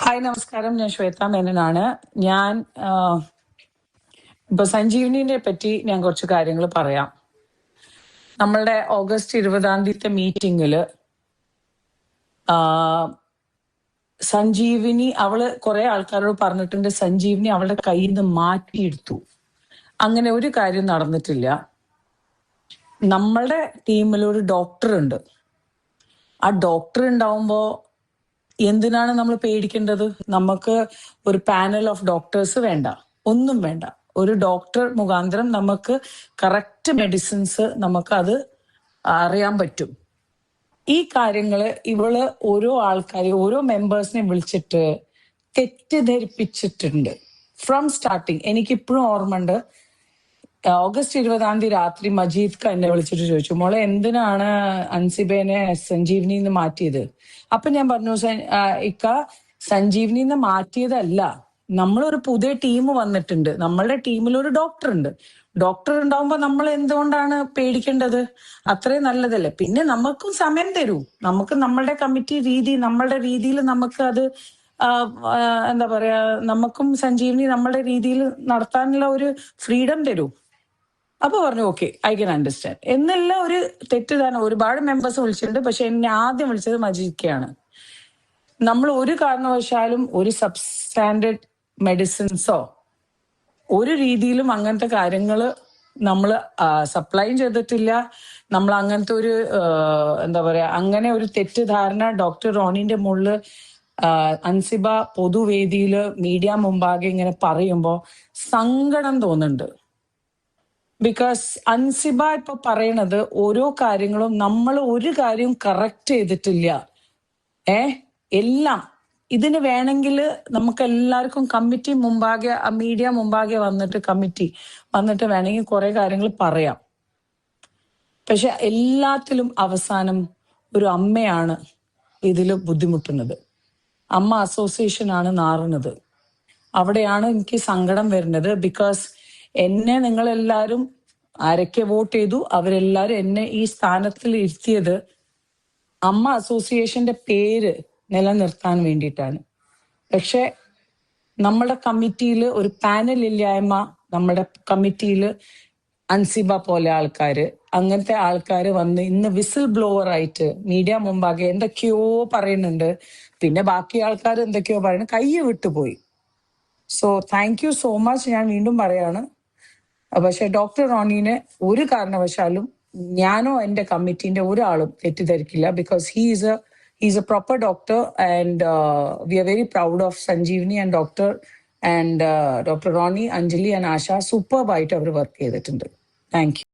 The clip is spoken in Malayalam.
ഹായ് നമസ്കാരം, ഞാൻ ശ്വേത മേനനാണ്. ഞാൻ ഇപ്പൊ സഞ്ജീവനിനെ പറ്റി ഞാൻ കുറച്ച് കാര്യങ്ങൾ പറയാം. നമ്മളുടെ ഓഗസ്റ്റ് 20 മീറ്റിംഗില് സഞ്ജീവിനി അവള് കുറെ ആൾക്കാരോട് പറഞ്ഞിട്ടുണ്ട് സഞ്ജീവിനി അവളുടെ കയ്യിൽ നിന്ന് മാറ്റിയെടുത്തു. അങ്ങനെ ഒരു കാര്യം നടന്നിട്ടില്ല. നമ്മളുടെ ടീമിൽ ഒരു ഡോക്ടർ ഉണ്ട്. ആ ഡോക്ടർ ഉണ്ടാവുമ്പോ എന്തിനാണ് നമ്മൾ പേടിക്കേണ്ടത്? നമുക്ക് ഒരു പാനൽ ഓഫ് ഡോക്ടേഴ്സ് വേണ്ട, ഒന്നും വേണ്ട. ഒരു ഡോക്ടർ മുഖാന്തരം നമുക്ക് കറക്റ്റ് മെഡിസിൻസ് നമുക്ക് അത് അറിയാൻ പറ്റും. ഈ കാര്യങ്ങള് ഇവള് ഓരോ ആൾക്കാരെ ഓരോ മെമ്പേഴ്സിനെ വിളിച്ചിട്ട് തെറ്റിദ്ധരിപ്പിച്ചിട്ടുണ്ട് ഫ്രം സ്റ്റാർട്ടിങ്. എനിക്കിപ്പോഴും ഓർമ്മയുണ്ട്, ഓഗസ്റ്റ് 20 രാത്രി മജീദ് എന്നെ വിളിച്ചിട്ട് ചോദിച്ചു, മോളെ എന്തിനാണ് അൻസിബേനെ സഞ്ജീവനിന്ന് മാറ്റിയത്? അപ്പൊ ഞാൻ പറഞ്ഞു, ഇക്ക സഞ്ജീവനിന്ന് മാറ്റിയതല്ല, നമ്മളൊരു പുതിയ ടീം വന്നിട്ടുണ്ട്, നമ്മളുടെ ടീമിൽ ഒരു ഡോക്ടർ ഉണ്ട്. ഡോക്ടർ ഉണ്ടാവുമ്പോ നമ്മൾ എന്തുകൊണ്ടാണ് പേടിക്കേണ്ടത്? അത്രയും നല്ലതല്ലേ. പിന്നെ നമുക്കും സമയം തരൂ, നമുക്ക് നമ്മളുടെ കമ്മിറ്റി രീതി, നമ്മളുടെ രീതിയിൽ നമുക്ക് അത് എന്താ പറയാ, നമുക്കും സഞ്ജീവനി നമ്മളുടെ രീതിയിൽ നടത്താനുള്ള ഒരു ഫ്രീഡം തരൂ. അപ്പൊ പറഞ്ഞു ഓക്കെ, ഐ കൻ അണ്ടർസ്റ്റാൻഡ് എന്നല്ല ഒരു തെറ്റിദ്ധാരണ. ഒരുപാട് മെമ്പേഴ്സ് വിളിച്ചിട്ടുണ്ട്, പക്ഷെ എന്നെ ആദ്യം വിളിച്ചത് മജീദ്. നമ്മൾ ഒരു കാരണവശാലും ഒരു സബ്സ്റ്റാൻഡേർഡ് മെഡിസിൻസോ ഒരു രീതിയിലും അങ്ങനത്തെ കാര്യങ്ങൾ നമ്മൾ സപ്ലൈ ചെയ്തിട്ടില്ല. നമ്മൾ അങ്ങനത്തെ ഒരു എന്താ പറയാ, അങ്ങനെ ഒരു തെറ്റിദ്ധാരണ ഡോക്ടർ റോണിന്റെ മുകളിൽ അൻസിബ പൊതുവേദിയില് മീഡിയ മുമ്പാകെ ഇങ്ങനെ പറയുമ്പോ സങ്കടം തോന്നുന്നുണ്ട്. ബിക്കോസ് അൻസിബ ഇപ്പൊ പറയണത് ഓരോ കാര്യങ്ങളും നമ്മൾ ഒരു കാര്യവും കറക്റ്റ് ചെയ്തിട്ടില്ല. എല്ലാം ഇതിന് വേണമെങ്കിൽ നമുക്ക് എല്ലാവർക്കും കമ്മിറ്റി മുമ്പാകെ, മീഡിയ മുമ്പാകെ വന്നിട്ട് കമ്മിറ്റി വന്നിട്ട് വേണമെങ്കിൽ കുറെ കാര്യങ്ങൾ പറയാം. പക്ഷെ എല്ലാത്തിലും അവസാനം ഒരു അമ്മയാണ് ഇതിൽ ബുദ്ധിമുട്ടുന്നത്. അമ്മ അസോസിയേഷൻ ആണ് നാറുന്നത്. അവിടെയാണ് എനിക്ക് സങ്കടം വരുന്നത്. ബിക്കോസ് എന്നെ നിങ്ങളെല്ലാരും ആരൊക്കെ വോട്ട് ചെയ്തു അവരെല്ലാരും എന്നെ ഈ സ്ഥാനത്തിൽ ഇരുത്തിയത് അമ്മ അസോസിയേഷന്റെ പേര് നിലനിർത്താൻ വേണ്ടിയിട്ടാണ്. പക്ഷെ നമ്മുടെ കമ്മിറ്റിയിൽ ഒരു പാനൽ ഇല്ലായ്മ, നമ്മുടെ കമ്മിറ്റിയിൽ അൻസിബ പോലെ ആൾക്കാര്, അങ്ങനത്തെ ആൾക്കാര് വന്ന് ഇന്ന് വിസിൽ ബ്ലോവർ ആയിട്ട് മീഡിയ മുമ്പാകെ എന്തൊക്കെയോ പറയുന്നുണ്ട്. പിന്നെ ബാക്കി ആൾക്കാർ എന്തൊക്കെയോ പറയുന്നു, കൈ വിട്ടുപോയി. So thank you so much. ഞാൻ വീണ്ടും പറയാണ്, പക്ഷെ ഡോക്ടർ റോണീനെ ഒരു കാരണവശാലും ഞാനോ എന്റെ കമ്മിറ്റിന്റെ ഒരാളും തെറ്റിദ്ധരിക്കില്ല. Because he's a proper doctor and we are very proud of Sanjeevani and doctor Roni, Anjali and Asha സൂപ്പർബായിട്ട് അവർ വർക്ക് ചെയ്തിട്ടുണ്ട്. Thank U.